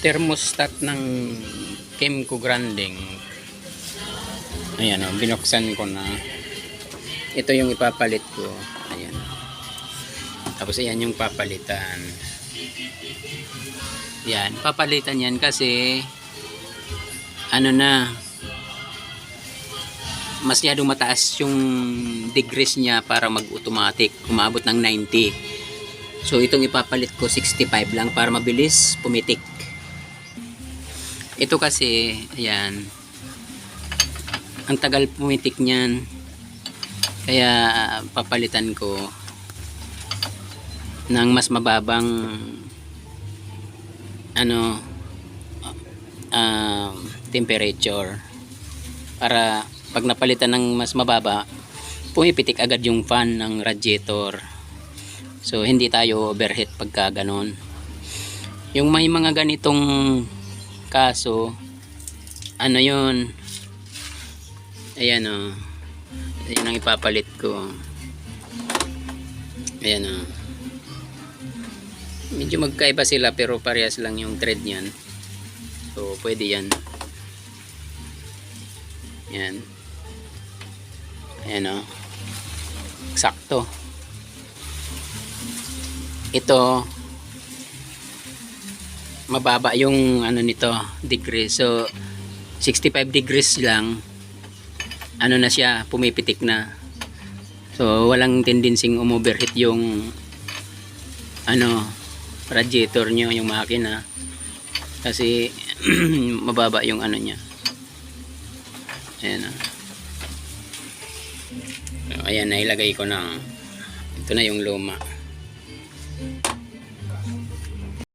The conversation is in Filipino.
thermostat ng Kemco Granding. Ayan o, binuksan ko na. Ito yung ipapalit ko. Ayan. Tapos ayan yung papalitan. Yan, papalitan yan kasi ano na, masyadong mataas yung degrees niya para mag-automatic. Umabot ng 90. So itong ipapalit ko 65 lang para mabilis pumitik. Ito kasi, ayan, ang tagal pumitik niyan. Kaya papalitan ko ng mas mababang ano temperature para pag napalitan ng mas mababa, pumipitik agad yung fan ng radiator. So hindi tayo overheat pagka ganon. Yung may mga ganitong kaso, ano yun, ayan o, ayan ang ipapalit ko. Ayan o, medyo magkaiba sila pero parehas lang yung thread nyan. So pwede yan. Yan. Ayan o, eksakto. Ito mababa yung ano nito, degree. So 65 degrees lang, ano na siya, pumipitik na. So walang tendensing umoverheat yung ano, radiator nyo, yung makina, kasi mababa yung ano nya. Ayan o. So, ayan, nailagay ko na. Ito na yung luma.